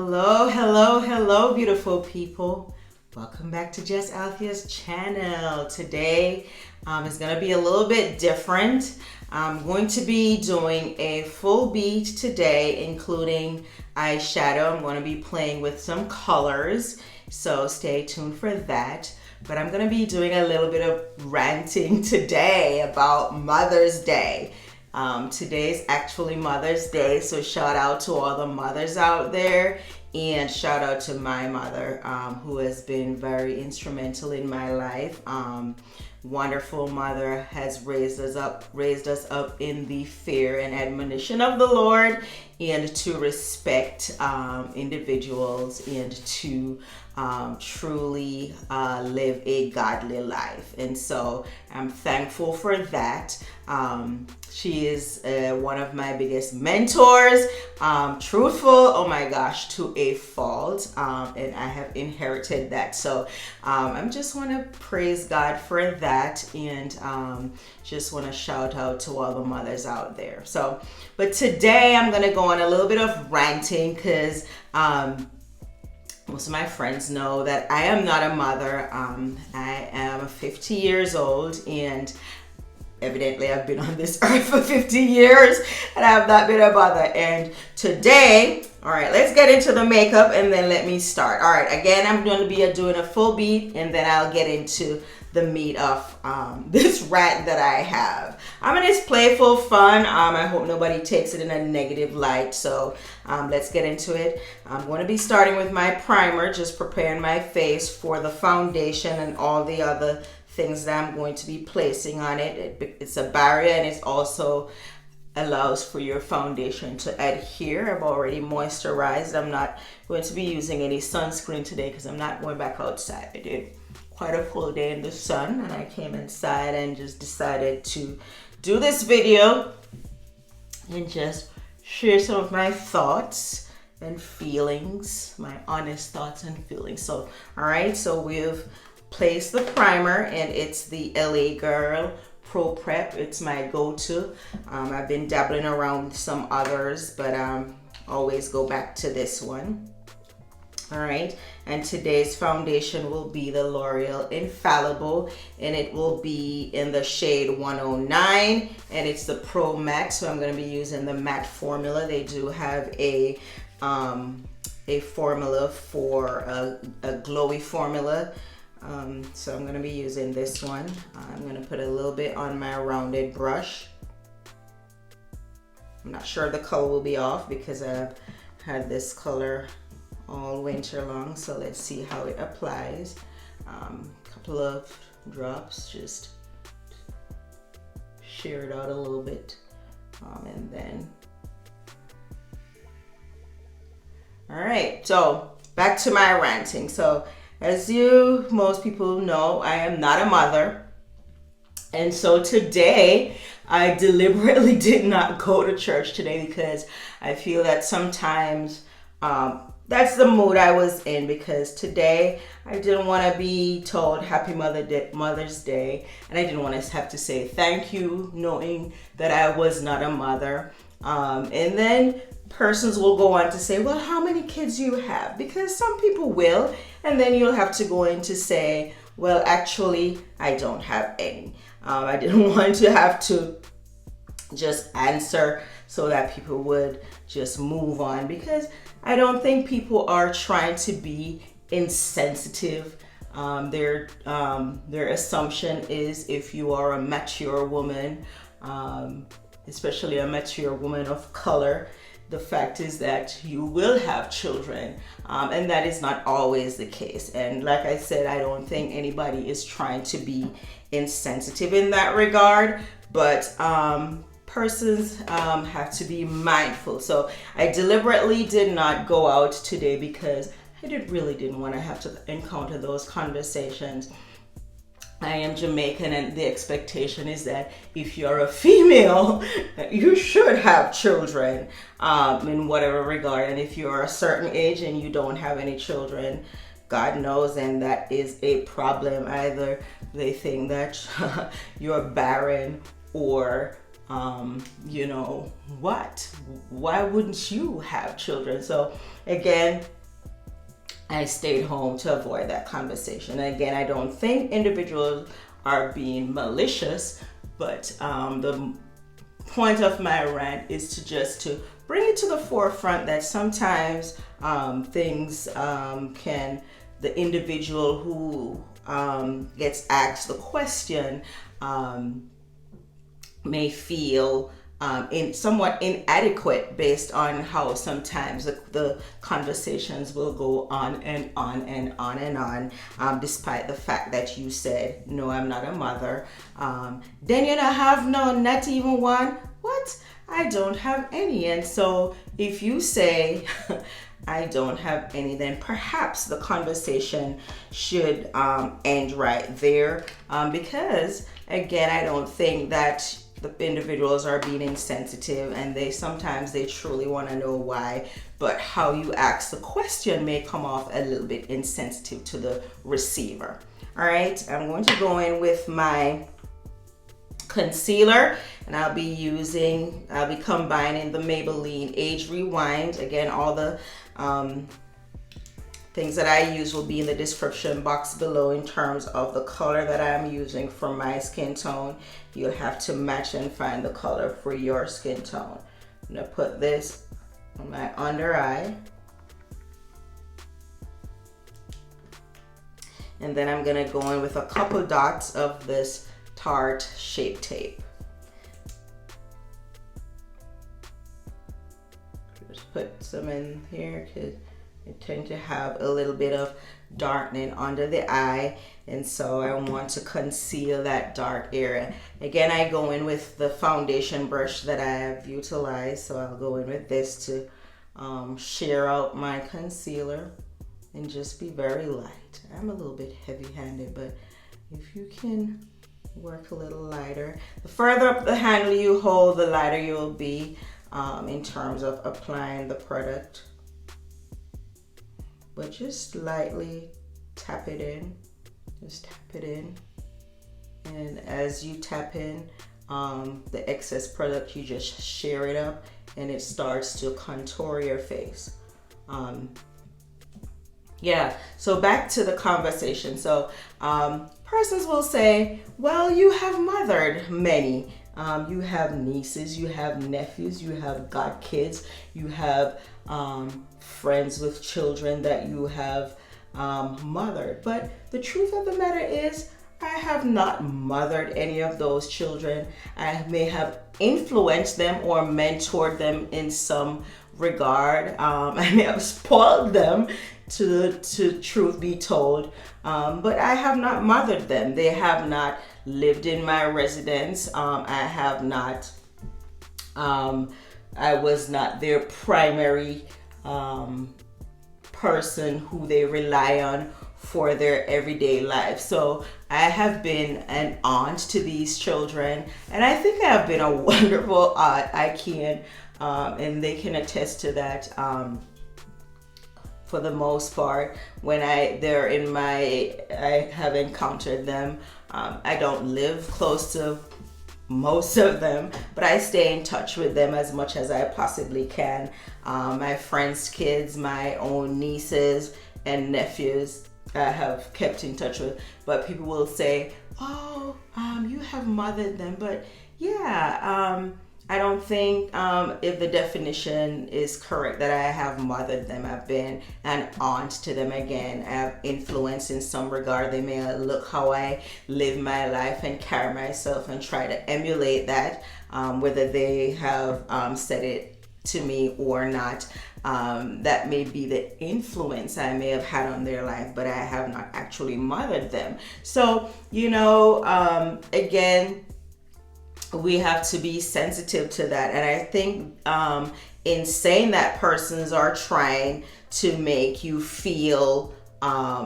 Hello, beautiful people. Welcome back to Just Althea's channel. Today is going to be a little bit different. I'm going to be doing a full beat today, including eyeshadow. I'm going to be playing with some colors, so stay tuned for that. But I'm going to be doing a little bit of ranting today about Mother's Day. Today's actually Mother's Day, so shout out to all the mothers out there, and shout out to my mother, who has been very instrumental in my life. Wonderful mother, has raised us up in the fear and admonition of the Lord, and to respect individuals, and to truly live a godly life. And so I'm thankful for that. She is one of my biggest mentors, truthful, oh my gosh, to a fault, and I have inherited that. So I just want to praise God for that, and just want to shout out to all the mothers out there. So, but today I'm going to go on a little bit of ranting, because most of my friends know that I am not a mother. I am 50 years old, and evidently I've been on this earth for 50 years, and I have not been a mother. And today, all right, let's get into the makeup, and then let me start. All right, again, I'm going to be doing a full beat, and then I'll get into the meat of this rant that I have. I mean, it's playful, fun. I hope nobody takes it in a negative light. So let's get into it. I'm going to be starting with my primer, just preparing my face for the foundation and all the other things that I'm going to be placing on it. It's a barrier, and it also allows for your foundation to adhere. I've already moisturized. I'm not going to be using any sunscreen today because I'm not going back outside. I did quite a full day in the sun, and I came inside and just decided to do this video and just share some of my thoughts and feelings, my honest thoughts and feelings. So, all right, so we've placed the primer, and it's the LA Girl Pro Prep. It's my go-to. I've been dabbling around with some others, but always go back to this one. All right, and today's foundation will be the L'Oreal Infallible, and it will be in the shade 109, and it's the Pro Matte. So I'm going to be using the matte formula. They do have a formula for a glowy formula. So I'm going to be using this one. I'm going to put a little bit on my rounded brush. I'm not sure the color will be off because I've had this color all winter long. So let's see how it applies. Couple of drops, just shear it out a little bit, and then all right, so back to my ranting. So as most people know, I am not a mother. And so today, I deliberately did not go to church today because I feel that sometimes that's the mood I was in, because today I didn't want to be told Happy Mother's Day, and I didn't want to have to say thank you, knowing that I was not a mother. And then persons will go on to say, well, how many kids do you have? Because some people will, and then you'll have to go in to say, well, actually, I don't have any. I didn't want to have to just answer so that people would just move on, because I don't think people are trying to be insensitive. Their assumption is if you are a mature woman, especially a mature woman of color, the fact is that you will have children, and that is not always the case. And like I said, I don't think anybody is trying to be insensitive in that regard, but persons have to be mindful. So I deliberately did not go out today because I really didn't want to have to encounter those conversations. I am Jamaican, and the expectation is that if you're a female, you should have children in whatever regard. And if you're a certain age and you don't have any children, God knows, and that is a problem. Either they think that you're barren, or you know what? Why wouldn't you have children? So again, I stayed home to avoid that conversation. And again, I don't think individuals are being malicious, but the point of my rant is to bring it to the forefront that sometimes things the individual who gets asked the question may feel somewhat inadequate based on how sometimes the conversations will go on and on and on and on, despite the fact that you said, no, I'm not a mother. Then you don't have not even one. What? I don't have any. And so if you say, I don't have any, then perhaps the conversation should end right there, because again, I don't think that the individuals are being insensitive, and sometimes they truly want to know why, but how you ask the question may come off a little bit insensitive to the receiver. All right, I'm going to go in with my concealer, and I'll be combining the Maybelline Age Rewind. Again, all the things that I use will be in the description box below in terms of the color that I'm using for my skin tone. You'll have to match and find the color for your skin tone. I'm gonna put this on my under eye. And then I'm gonna go in with a couple dots of this Tarte Shape Tape. Just put some in here because I tend to have a little bit of darkening under the eye, and so I want to conceal that dark area. Again, I go in with the foundation brush that I have utilized, so I'll go in with this to share out my concealer and just be very light. I'm a little bit heavy-handed, but if you can work a little lighter, the further up the handle you hold, the lighter you'll be in terms of applying the product. But just lightly tap it in, just tap it in. And as you tap in the excess product, you just share it up and it starts to contour your face. Yeah, so back to the conversation. So persons will say, well, you have mothered many. You have nieces, you have nephews, you have godkids, you have friends with children that you have mothered. But the truth of the matter is, I have not mothered any of those children. I may have influenced them or mentored them in some regard. I may have spoiled them, to truth be told, but I have not mothered them. They have not lived in my residence. I have not, I was not their primary person who they rely on for their everyday life. So I have been an aunt to these children, and I think I have been a wonderful aunt. I can, and they can attest to that. For the most part, when I have encountered them. I don't live close to most of them, but I stay in touch with them as much as I possibly can. My friends' kids, my own nieces and nephews, I have kept in touch with, but people will say, oh, you have mothered them. But yeah, I don't think if the definition is correct that I have mothered them. I've been an aunt to them. Again, I have influenced in some regard. They may look how I live my life and carry myself and try to emulate that, whether they have said it to me or not. That may be the influence I may have had on their life, but I have not actually mothered them. So, you know, again, we have to be sensitive to that. And I think in saying that, persons are trying to make you feel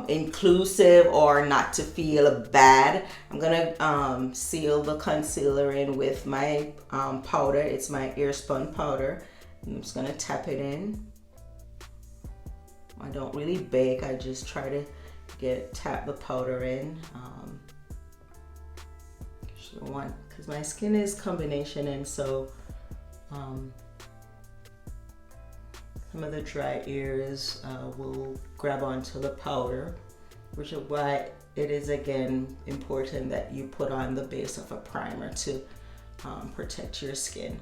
inclusive or not to feel bad. I'm gonna seal the concealer in with my powder. It's my Airspun powder. I'm just gonna tap it in. I don't really bake, I just try to tap the powder in. because my skin is combination, and so some of the dry areas will grab onto the powder, which is why it is again important that you put on the base of a primer to protect your skin.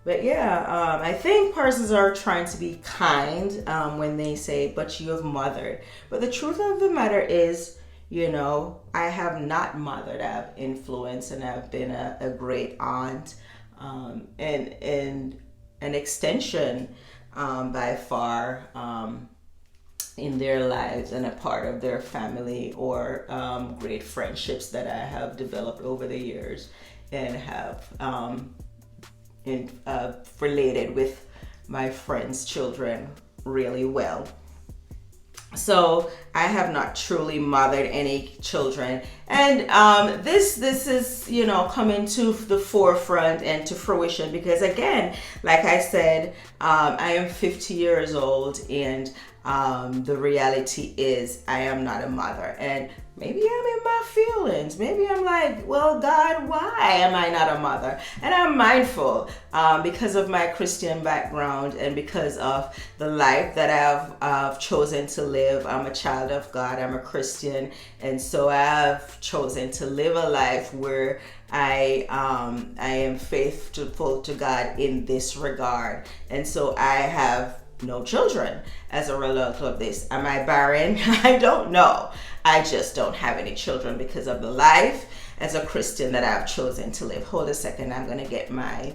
But yeah, I think persons are trying to be kind when they say, but you have mothered. But the truth of the matter is, you know, I have not mothered. I've influenced, and I've been a great aunt, and an extension by far in their lives, and a part of their family, or great friendships that I have developed over the years, and have related with my friends' children really well. So I have not truly mothered any children, and this is, you know, coming to the forefront and to fruition, because again, like I said, I am 50 years old, and the reality is I am not a mother, and maybe I'm in my feelings. Maybe I'm like, well, God, why am I not a mother? And I'm mindful because of my Christian background and because of the life that I've chosen to live. I'm a child of God. I'm a Christian. And so I've chosen to live a life where I am faithful to God in this regard. And so I have no children as a result of this. Am I barren? I don't know. I just don't have any children because of the life as a Christian that I've chosen to live. Hold a second, I'm gonna get my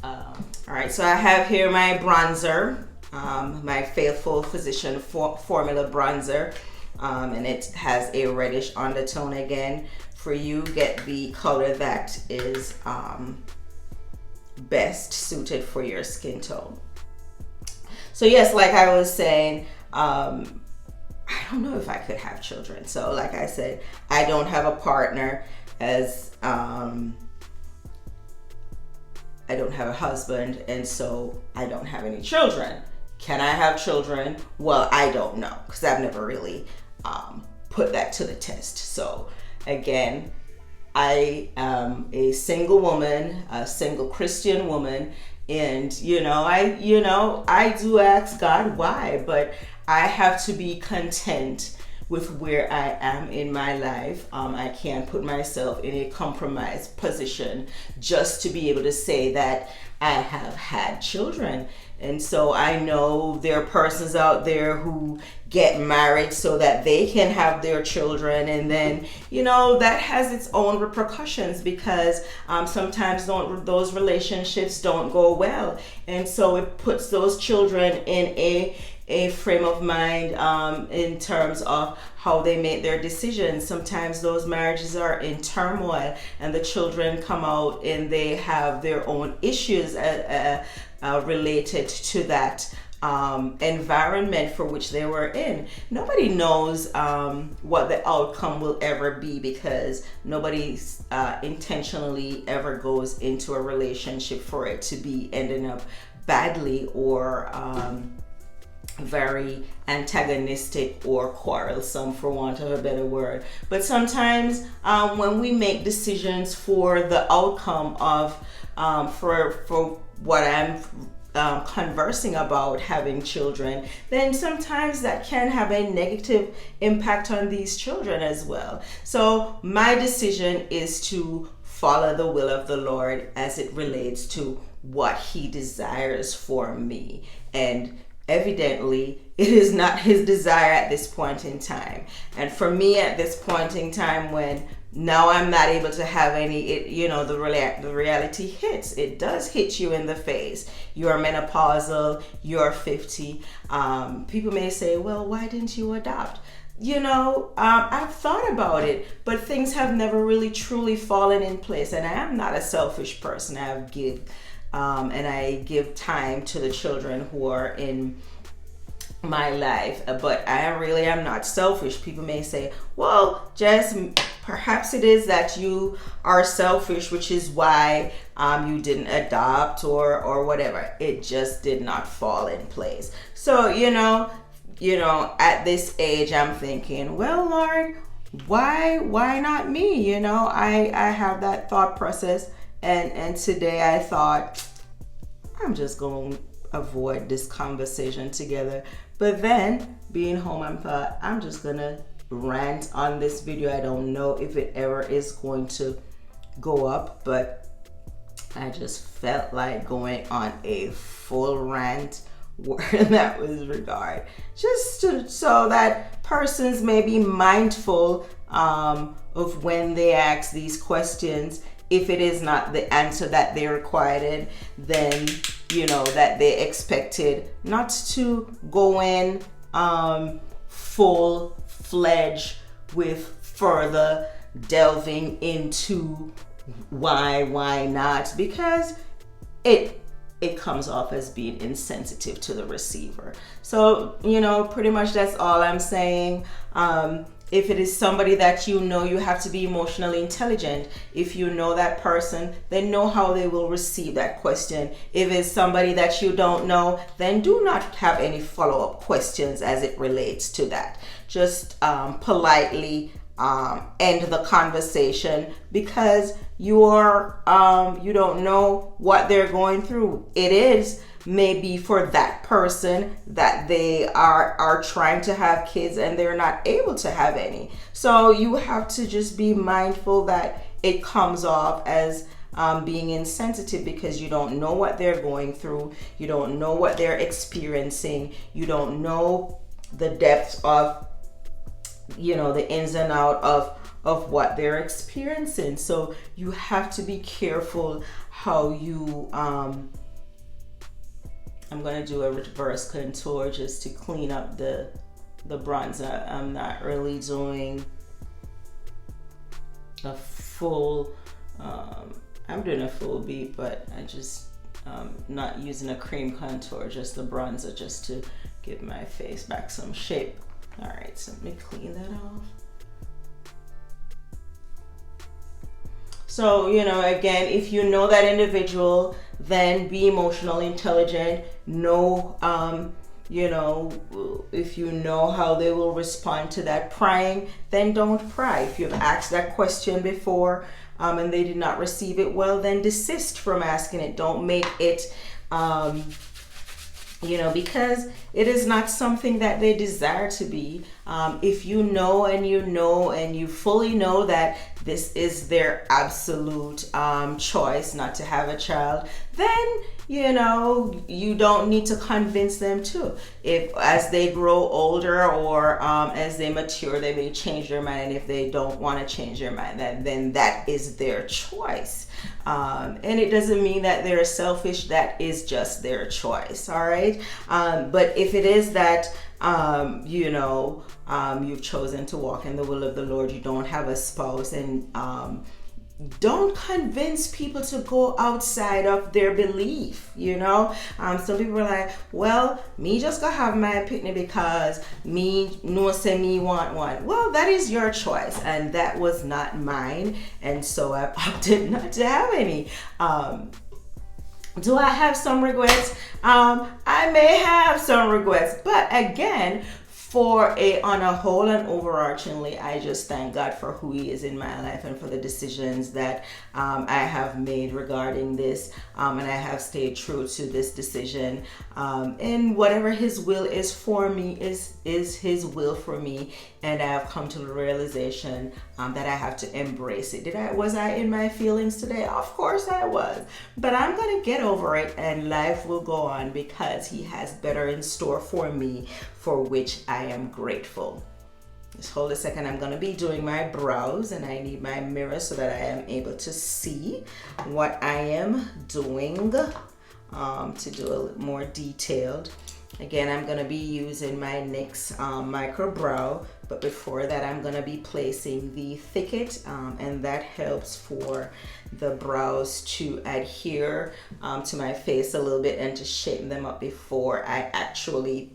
all right, so I have here my bronzer, my Faithful Physician Formula bronzer, and it has a reddish undertone. Again, for you, get the color that is best suited for your skin tone. So yes, like I was saying, I don't know if I could have children. So like I said, I don't have a partner, as I don't have a husband, and so I don't have any children. Can I have children? Well, I don't know, because I've never really put that to the test. So again, I am a single woman, a single Christian woman, and I do ask God why, but I have to be content with where I am in my life. I can't put myself in a compromised position just to be able to say that I have had children. And so I know there are persons out there who get married so that they can have their children, and then, you know, that has its own repercussions, because sometimes those relationships don't go well, and so it puts those children in a frame of mind in terms of how they make their decisions. Sometimes those marriages are in turmoil, and the children come out and they have their own issues related to that environment for which they were in. Nobody knows what the outcome will ever be, because nobody intentionally ever goes into a relationship for it to be ending up badly, or very antagonistic or quarrelsome, for want of a better word. But sometimes when we make decisions for the outcome of for what I'm conversing about, having children, then sometimes that can have a negative impact on these children as well. So my decision is to follow the will of the Lord as it relates to what He desires for me, and evidently it is not His desire at this point in time. And for me, at this point in time, when now I'm not able to have any, the reality hits. It does hit you in the face. You're menopausal, you're 50. People may say, well, why didn't you adopt? I've thought about it, but things have never really truly fallen in place. And I am not a selfish person. I give time to the children who are in my life, but I really am not selfish. People may say, well, Jess, perhaps it is that you are selfish, which is why you didn't adopt or whatever. It just did not fall in place. So, at this age, I'm thinking, well, Lord, why not me? You know, I have that thought process, and today I thought I'm just going to avoid this conversation together. But then being home, I thought I'm just gonna rant on this video. I don't know if it ever is going to go up, but I just felt like going on a full rant where that was regard, so that persons may be mindful of when they ask these questions. If it is not the answer that they required, then you know that they expected, not to go in full-fledged with further delving into why not, because it comes off as being insensitive to the receiver. So, you know, pretty much that's all I'm saying. If it is somebody that you know, you have to be emotionally intelligent. If you know that person, then know how they will receive that question. If it's somebody that you don't know, then do not have any follow-up questions as it relates to that. Just politely end the conversation, because you don't know what they're going through. It is maybe for that person that they are trying to have kids and they're not able to have any. So you have to just be mindful that it comes off as being insensitive, because you don't know what they're going through. You don't know what they're experiencing. You don't know the depths of, you know, the ins and out of what they're experiencing. So you have to be careful how you I'm gonna do a reverse contour just to clean up the bronzer. I'm not really doing a full I'm doing a full beat, but I just not using a cream contour, just the bronzer, just to give my face back some shape. All right, so let me clean that off. So, you know, again, if you know that individual, then be emotionally intelligent. Know, you know, if you know how they will respond to that prying, then don't pry. If you've asked that question before and they did not receive it well, then desist from asking it. Don't make it, you know, because it is not something that they desire to be. If you know and you fully know that this is their absolute choice not to have a child, then, you know, you don't need to convince them to. If as they grow older or as they mature, they may change their mind. And if they don't want to change their mind, then that is their choice. And it doesn't mean that they're selfish. That is just their choice. All right. But if it is that, you know, you've chosen to walk in the will of the Lord, you don't have a spouse, and don't convince people to go outside of their belief. You know, some people are like, well, me just gonna have my picnic because me no say me want one. Well, that is your choice, and that was not mine, and so I opted not to have any. Do I have some regrets? I may have some regrets, but again, on a whole and overarchingly, I just thank God for who He is in my life and for the decisions that I have made regarding this, and I have stayed true to this decision. And whatever His will is for me is His will for me, and I have come to the realization that I have to embrace it. Was I in my feelings today? Of course I was, but I'm gonna get over it, and life will go on because He has better in store for me, for which I am grateful. Just hold a second. I'm going to be doing my brows, and I need my mirror so that I am able to see what I am doing, to do a little more detailed. Again, I'm going to be using my NYX micro brow, but before that I'm going to be placing the thicket, and that helps for the brows to adhere to my face a little bit and to shape them up before I actually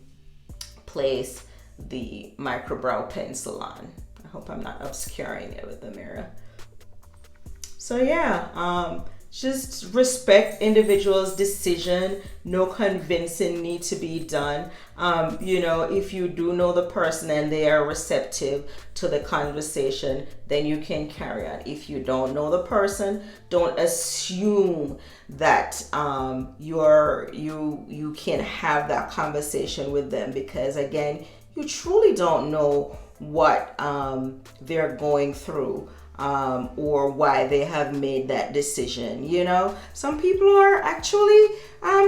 place the micro brow pencil on. I hope I'm not obscuring it with the mirror. So yeah, just respect individuals' decision. No convincing need to be done. If you do know the person and they are receptive to the conversation, then you can carry on. If you don't know the person, don't assume that you can have that conversation with them, because again, you truly don't know what they're going through, or why they have made that decision. Some people are actually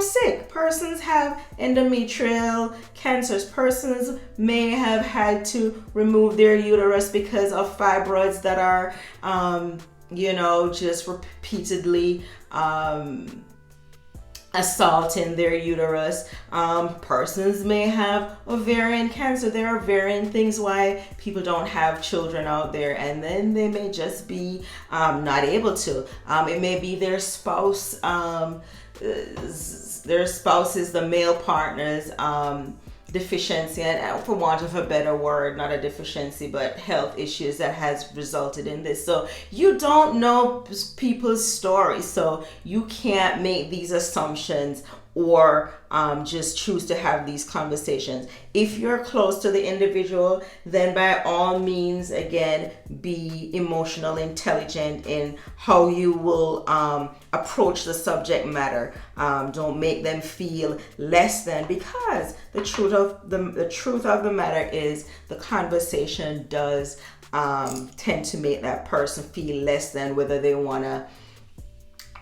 sick. Persons have endometrial cancers. Persons may have had to remove their uterus because of fibroids that are just repeatedly assaulting their uterus. Persons may have ovarian cancer. There are ovarian things why people don't have children out there, and then they may just be not able to. It may be their spouse. Their spouse is the male partner's deficiency, and for want of a better word, not a deficiency, but health issues that has resulted in this. So you don't know people's stories, so you can't make these assumptions or just choose to have these conversations. If you're close to the individual, then by all means, again, be emotional intelligent in how you will approach the subject matter. Don't make them feel less than, because the truth of the matter is the conversation does tend to make that person feel less than, whether they want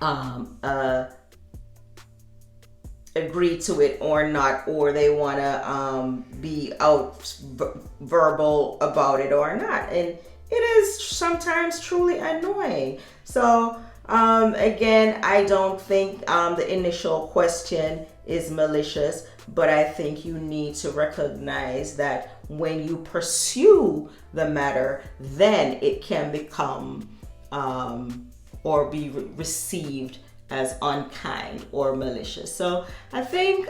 to agree to it or not, or they want to be verbal about it or not. And it is sometimes truly annoying. So again, I don't think the initial question is malicious, but I think you need to recognize that when you pursue the matter, then it can become or be received as unkind or malicious. So I think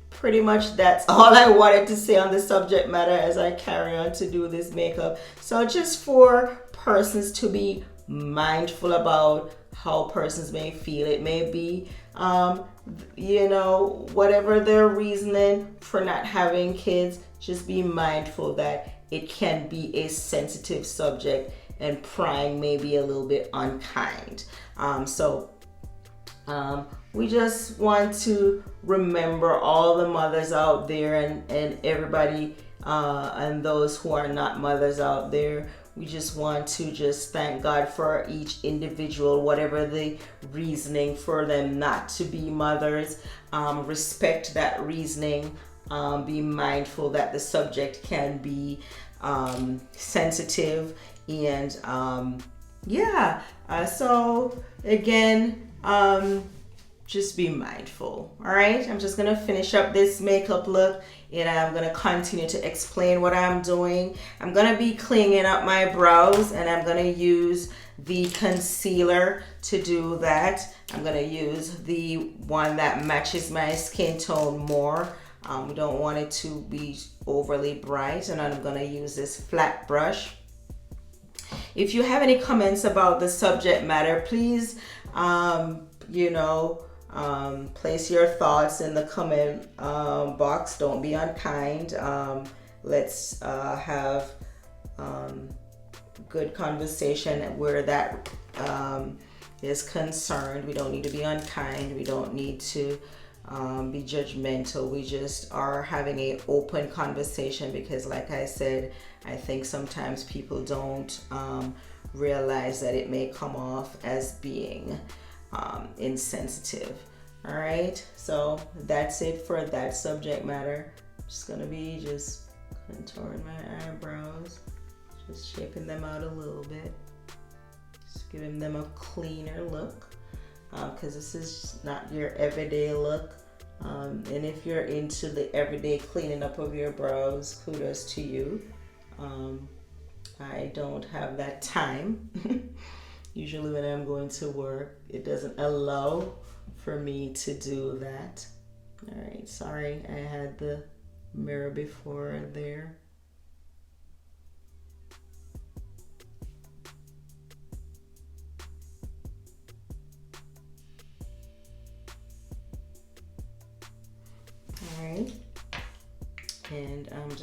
pretty much that's all I wanted to say on the subject matter as I carry on to do this makeup. So just for persons to be mindful about how persons may feel. It may be whatever their reasoning for not having kids, just be mindful that it can be a sensitive subject and prying may be a little bit unkind. We just want to remember all the mothers out there and everybody and those who are not mothers out there. We just want to just thank God for each individual, whatever the reasoning for them not to be mothers. Respect that reasoning. Be mindful that the subject can be sensitive. And so again, just be mindful. All right, I'm just gonna finish up this makeup look and I'm gonna continue to explain what I'm doing. I'm gonna be cleaning up my brows and I'm gonna use the concealer to do that. I'm gonna use the one that matches my skin tone more. We don't want it to be overly bright, and I'm gonna use this flat brush. If you have any comments about the subject matter, please place your thoughts in the comment box. Don't be unkind. Let's have good conversation where that is concerned. We don't need to be unkind. We don't need to be judgmental. We just are having an open conversation because, like I said, I think sometimes people don't realize that it may come off as being insensitive. All right, so that's it for that subject matter. I'm just gonna be contouring my eyebrows, just shaping them out a little bit, just giving them a cleaner look, because this is not your everyday look. And if you're into the everyday cleaning up of your brows, kudos to you. I don't have that time. Usually when I'm going to work, it doesn't allow for me to do that. All right, sorry, I had the mirror before there.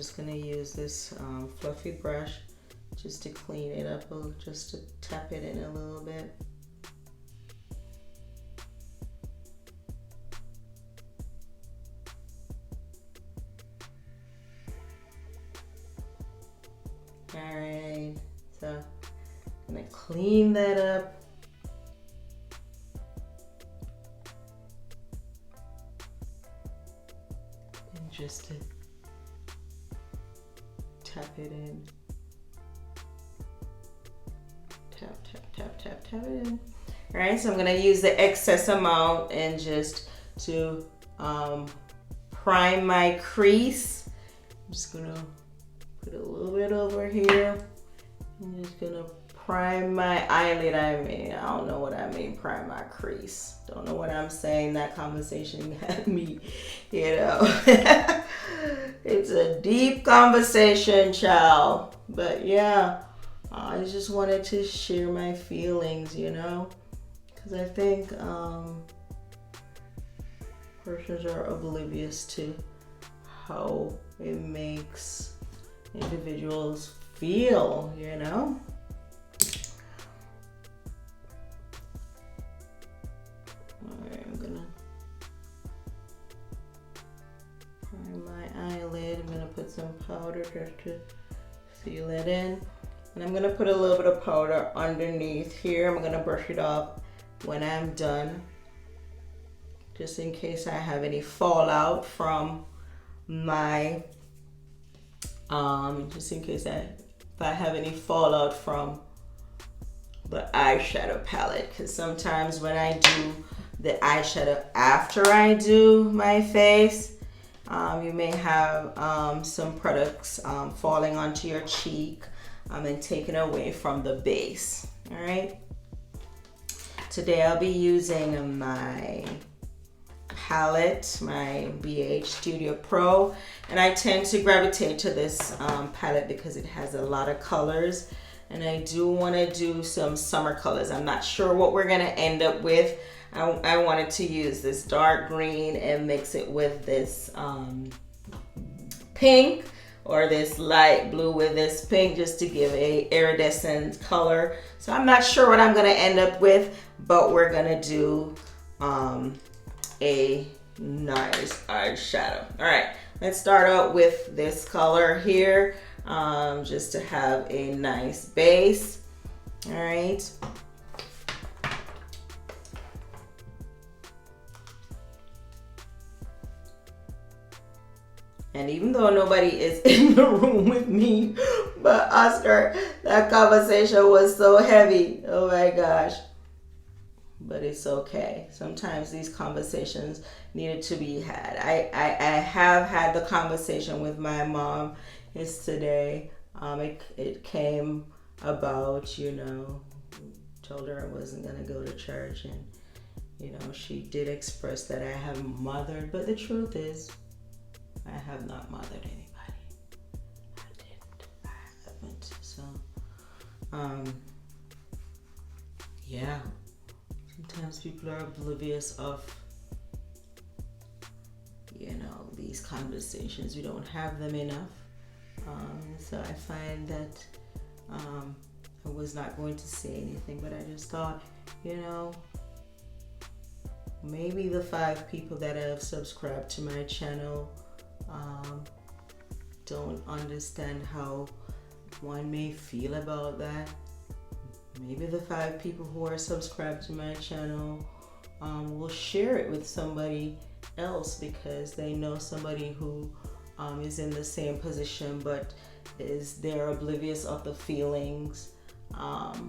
just gonna use this fluffy brush just to clean it up, just to tap it in a little bit. All right, so I'm gonna clean that up. And just to tap it in. Tap, tap, tap, tap, tap it in. All right, so I'm gonna use the excess amount and just to prime my crease. I'm just gonna put a little bit over here. I'm just gonna prime my eyelid. I don't know what I mean, prime my crease. Don't know what I'm saying. That conversation had me, you know. It's a deep conversation, child. But yeah, I just wanted to share my feelings, you know, because I think persons are oblivious to how it makes individuals feel, you know. Alright, I'm gonna prime my eyelid. I'm gonna put some powder just to seal it in. And I'm gonna put a little bit of powder underneath here. I'm gonna brush it off when I'm done, just in case I have any fallout from my just in case if I have any fallout from the eyeshadow palette, because sometimes when I do the eyeshadow after I do my face, you may have some products falling onto your cheek and taken away from the base. All right, today I'll be using my palette, my BH Studio Pro, and I tend to gravitate to this palette because it has a lot of colors, and I do want to do some summer colors. I'm not sure what we're gonna end up with. I wanted to use this dark green and mix it with this pink, or this light blue with this pink, just to give a iridescent color. So I'm not sure what I'm gonna end up with, but we're gonna do a nice eyeshadow. All right, let's start out with this color here, just to have a nice base. All right. And even though nobody is in the room with me, but Oscar, that conversation was so heavy. Oh my gosh. But it's okay. Sometimes these conversations needed to be had. I have had the conversation with my mom yesterday. It came about, you know, told her I wasn't gonna go to church, and you know, she did express that I have mothered, but the truth is I have not mothered anybody. I haven't. So yeah. Sometimes people are oblivious of, you know, these conversations. We don't have them enough. So I find that I was not going to say anything, but I just thought, you know, maybe the 5 people that have subscribed to my channel don't understand how one may feel about that. Maybe the 5 people who are subscribed to my channel will share it with somebody else, because they know somebody who is in the same position, but they're oblivious of the feelings, how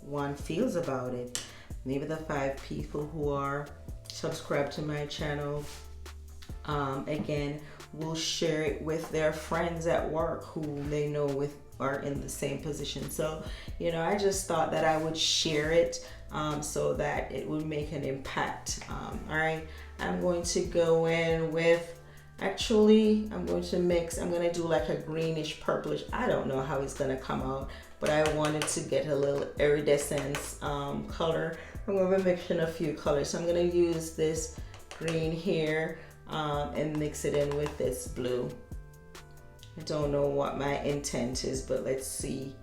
one feels about it. Maybe the 5 people who are subscribed to my channel again will share it with their friends at work who they know are in the same position. So, you know, I just thought that I would share it so that it would make an impact. All right, I'm going to go in with, actually, I'm going to do like a greenish purplish. I don't know how it's going to come out, but I wanted to get a little iridescence color. I'm going to be mixing a few colors. So I'm going to use this green here and mix it in with this blue. I don't know what my intent is, but let's see.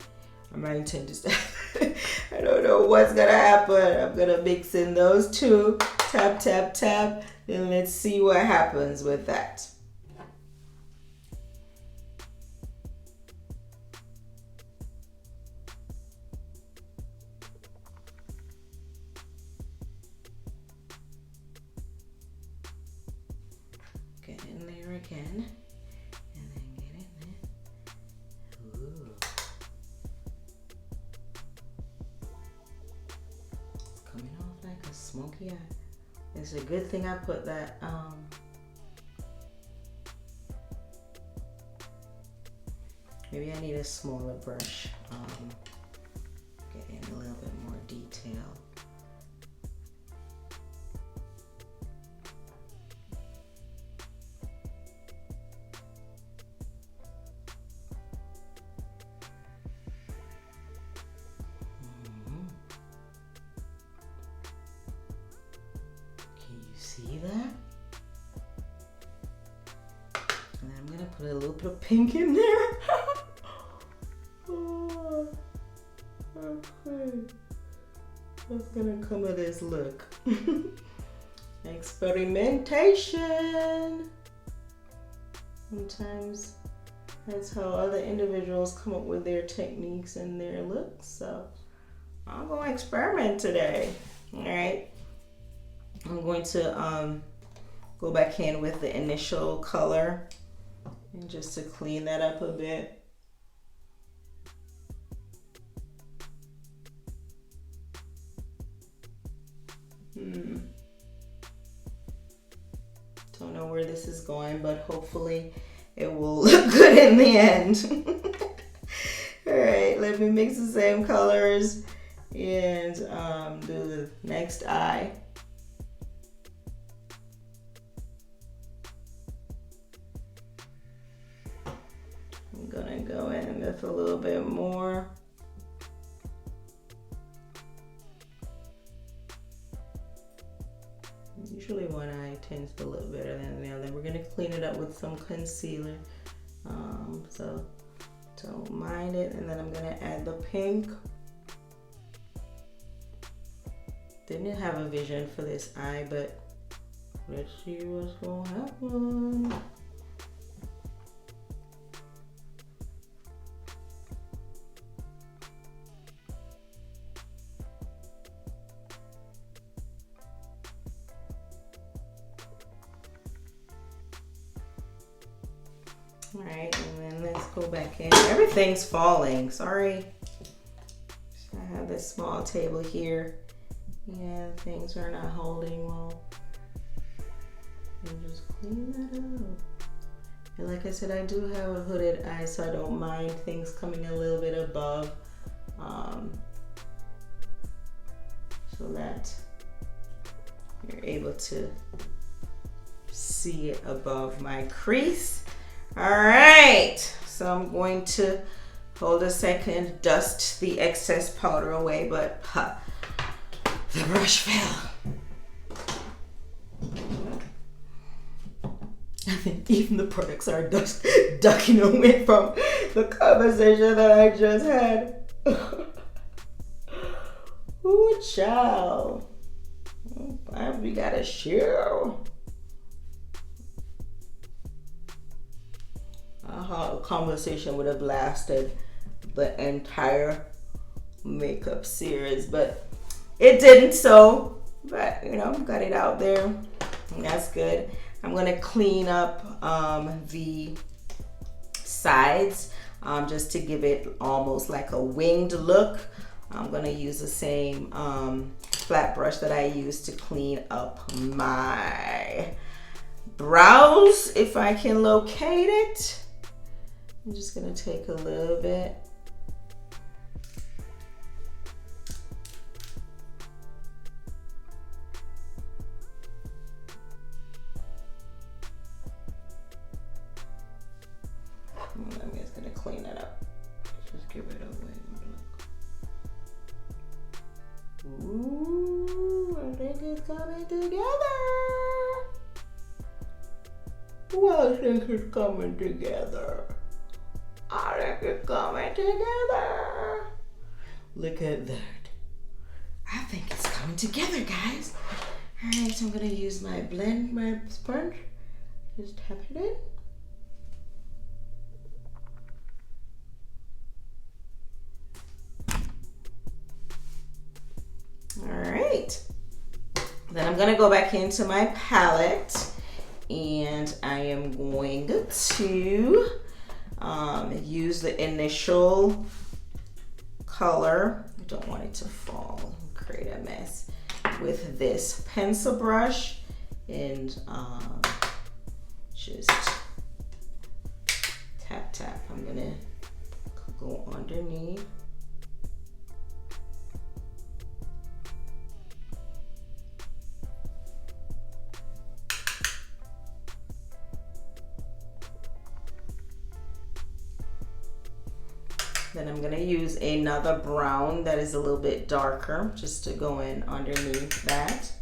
My intent is that I don't know what's gonna happen. I'm gonna mix in those two, tap, tap, tap, and let's see what happens with that. Get in there again. Smoky eye. It's a good thing I put that maybe I need a smaller brush. Get in a little bit more detail. See that? And I'm gonna put a little bit of pink in there. Oh, okay. That's gonna come with this look. Experimentation. Sometimes that's how other individuals come up with their techniques and their looks. So I'm gonna experiment today. All right. I'm going to go back in with the initial color and just to clean that up a bit. Don't know where this is going, but hopefully it will look good in the end. All right, let me mix the same colors and do the next eye. I'm gonna go in with a little bit more. Usually one eye tends to look better than the other. We're gonna clean it up with some concealer. So don't mind it. And then I'm gonna add the pink. Didn't have a vision for this eye, but let's see what's gonna happen. All right, and then let's go back in. Everything's falling, sorry. I have this small table here. Yeah, things are not holding well. And just clean that up. And like I said, I do have a hooded eye, so I don't mind things coming a little bit above. So that you're able to see it above my crease. All right, so I'm going to hold a second, dust the excess powder away, but the brush fell. I think even the products are ducking away from the conversation that I just had. Ooh, child. We gotta share. Our conversation would have lasted the entire makeup series, but it didn't. So, but you know, got it out there, and that's good. I'm gonna clean up the sides just to give it almost like a winged look. I'm gonna use the same flat brush that I used to clean up my brows, if I can locate it. I'm just gonna take a little bit. I'm just gonna clean it up. Just give it a wing look. Ooh, I think it's coming together. I think it's coming together. I think it's coming together. Look at that. I think it's coming together, guys. All right, so I'm gonna use my sponge. Just tap it in. All right. Then I'm gonna go back into my palette and I am going to use the initial color. I don't want it to fall and create a mess with this pencil brush and just tap tap. I'm gonna go underneath. Then I'm gonna use another brown that is a little bit darker just to go in underneath that.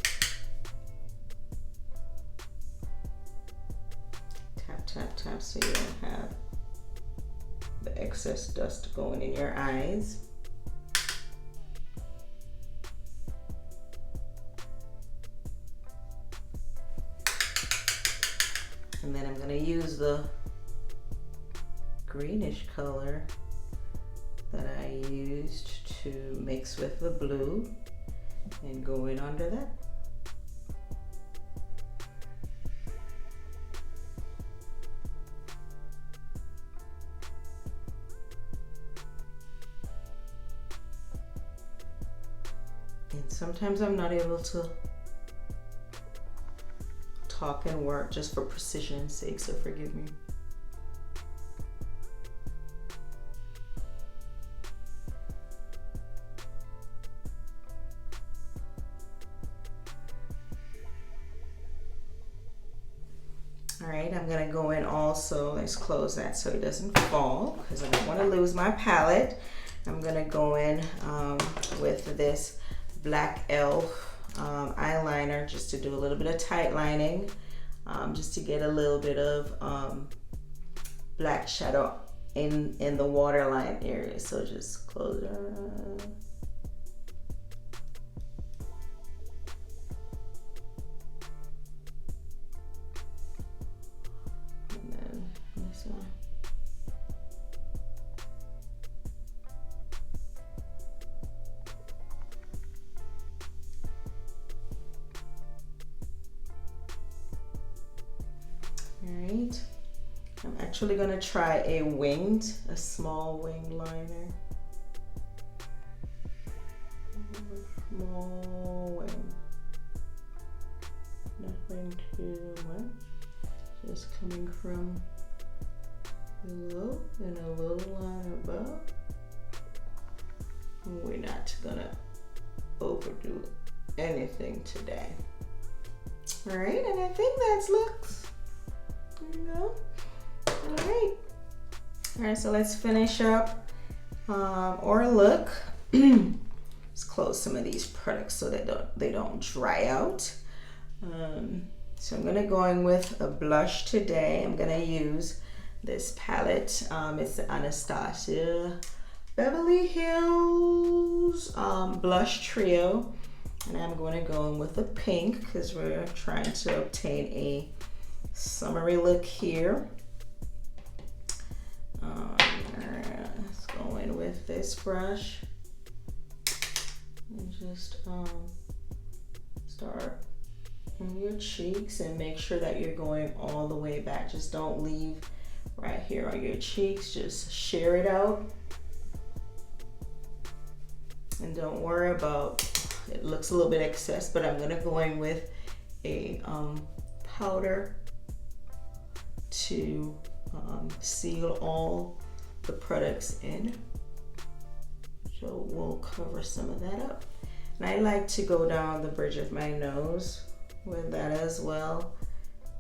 Tap, tap, tap so you don't have the excess dust going in your eyes. And then I'm gonna use the greenish color that I used to mix with the blue and go in under that. And sometimes I'm not able to talk and work just for precision's sake, so forgive me. All right, I'm gonna go in also, let's close that so it doesn't fall because I don't wanna lose my palette. I'm gonna go in with this Black Elf eyeliner just to do a little bit of tight lining, just to get a little bit of black shadow in the waterline area. So just close it. Alright, I'm actually going to try a small winged liner. Small wing. Nothing too much. Just coming from below and a little line above. We're not going to overdo anything today. Alright, and I think that looks. There you go. All right, so let's finish up our look. Let's close some of these products so they don't dry out. So I'm gonna go in with a blush today. I'm gonna use this palette. It's the Anastasia Beverly Hills Blush Trio, and I'm going to go in with a pink because we're trying to obtain a summery look here. Let's go in with this brush and just start on your cheeks and make sure that you're going all the way back. Just don't leave right here on your cheeks. Just share it out and don't worry about it. Looks a little bit excess, but I'm gonna go in with a powder to seal all the products in. So we'll cover some of that up. And I like to go down the bridge of my nose with that as well,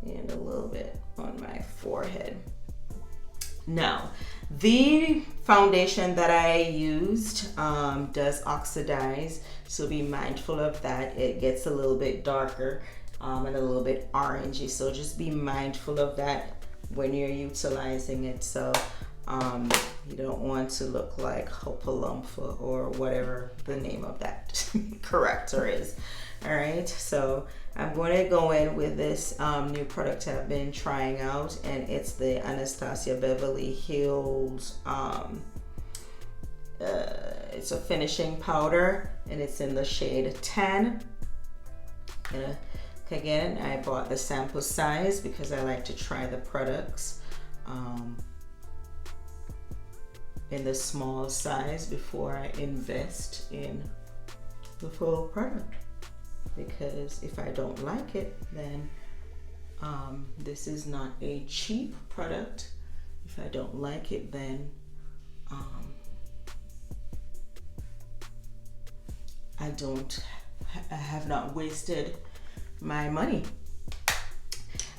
and a little bit on my forehead. Now, the foundation that I used does oxidize, so be mindful of that. It gets a little bit darker and a little bit orangey, so just be mindful of that. when you're utilizing it. So you don't want to look like Hopalumpa or whatever the name of that corrector is. All right, so I'm going to go in with this new product I've been trying out, and it's the Anastasia Beverly Hills. It's a finishing powder, and it's in the shade 10. And again, I bought the sample size because I like to try the products in the small size before I invest in the full product. Because if I don't like it, then this is not a cheap product. If I don't like it, then I have not wasted my money.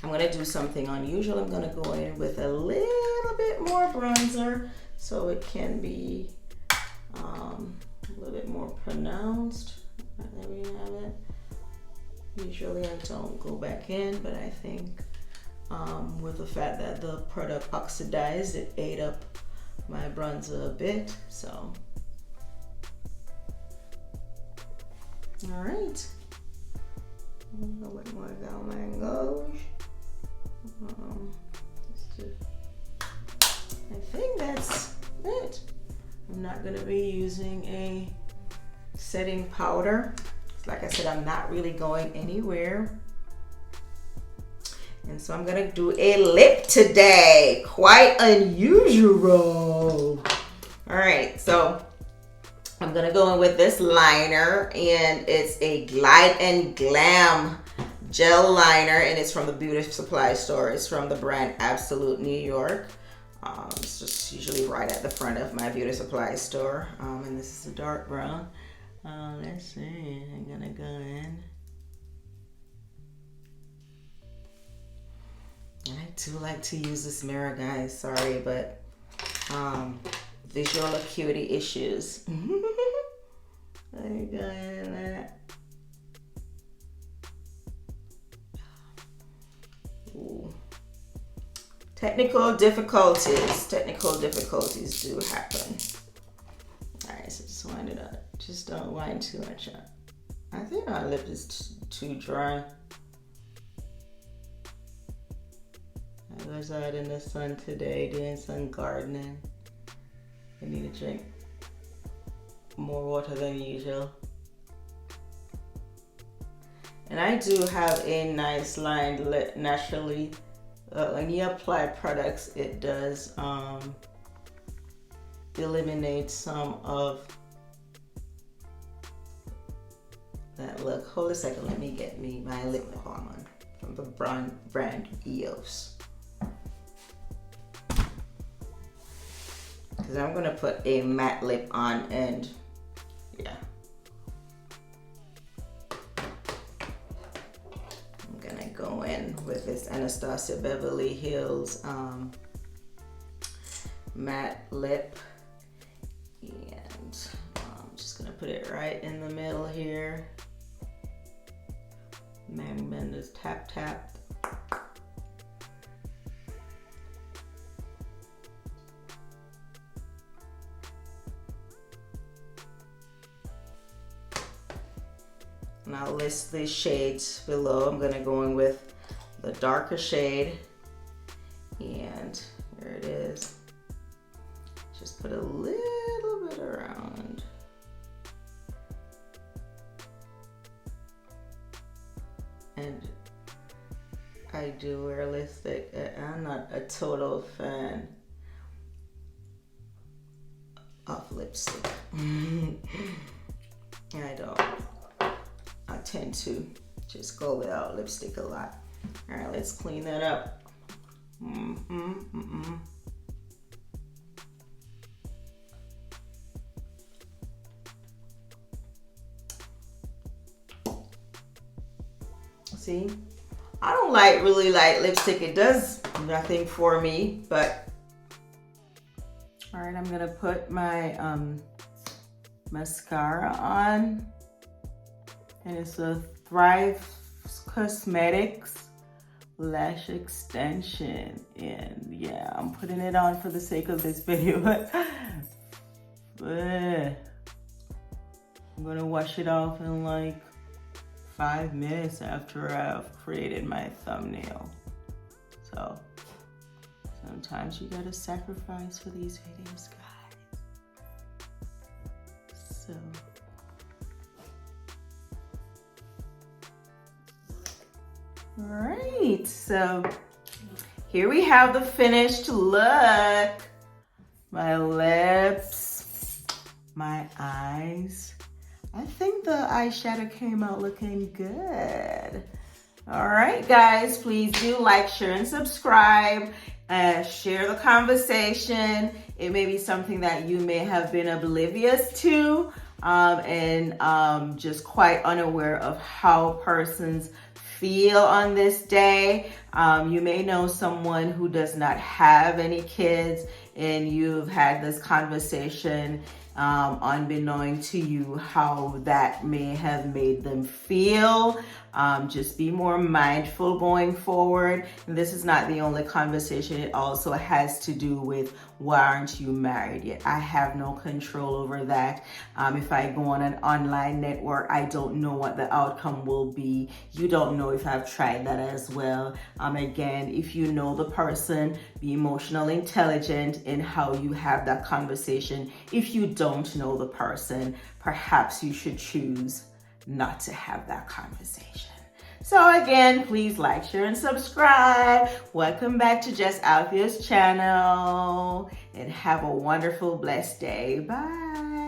I'm gonna do something unusual. I'm gonna go in with a little bit more bronzer so it can be a little bit more pronounced. Right, there we have it. Usually I don't go back in, but I think with the fact that the product oxidized, it ate up my bronzer a bit. So, all right. A little bit more down my gauche. I think that's it. I'm not gonna be using a setting powder. Like I said, I'm not really going anywhere. And so I'm gonna do a lip today. Quite unusual. All right, so I'm gonna go in with this liner, and it's a Glide and Glam gel liner, and it's from the beauty supply store. It's from the brand Absolute New York. It's just usually right at the front of my beauty supply store. And this is a dark brown. Let's see, I'm gonna go in. I do like to use this mirror, guys. Sorry, but visual acuity issues. Let me go in that. Ooh. Technical difficulties do happen. All right, so just wind it up. Just don't wind too much up. I think my lip is too dry. I was out in the sun today doing some gardening. I need to drink more water than usual. And I do have a nice lined lip naturally. When you apply products, it does eliminate some of that look. Hold a second, let me get my lip balm on from the brand EOS. Because I'm gonna put a matte lip on, and yeah. I'm gonna go in with this Anastasia Beverly Hills matte lip, and I'm just gonna put it right in the middle here. And then just tap. And I'll list the shades below. I'm gonna go in with the darker shade, and here it is. Just put a little bit around. And I do wear lipstick. I'm not a total fan of lipstick. I don't. I tend to just go without lipstick a lot. All right, let's clean that up. See, I don't really like lipstick. It does nothing for me, but all right, I'm gonna put my mascara on, and it's a Thrive Cosmetics lash extension. And yeah, I'm putting it on for the sake of this video, but I'm gonna wash it off in like 5 minutes after I've created my thumbnail. So sometimes you gotta sacrifice for these videos, guys. So all right, so here we have the finished look. My lips, my eyes. I think the eyeshadow came out looking good. All right, guys, please do like, share, and subscribe. Share the conversation. It may be something that you may have been oblivious to and just quite unaware of how persons feel on this day. You may know someone who does not have any kids, and you've had this conversation unbeknown to you how that may have made them feel. Just be more mindful going forward. And this is not the only conversation. It also has to do with, why aren't you married yet? I have no control over that. If I go on an online network, I don't know what the outcome will be. You don't know if I've tried that as well. Again, if you know the person, be emotionally intelligent in how you have that conversation. If you don't know the person, perhaps you should choose not to have that conversation. So again, please like, share, and subscribe. Welcome back to Just Althea's channel, and have a wonderful, blessed day. Bye.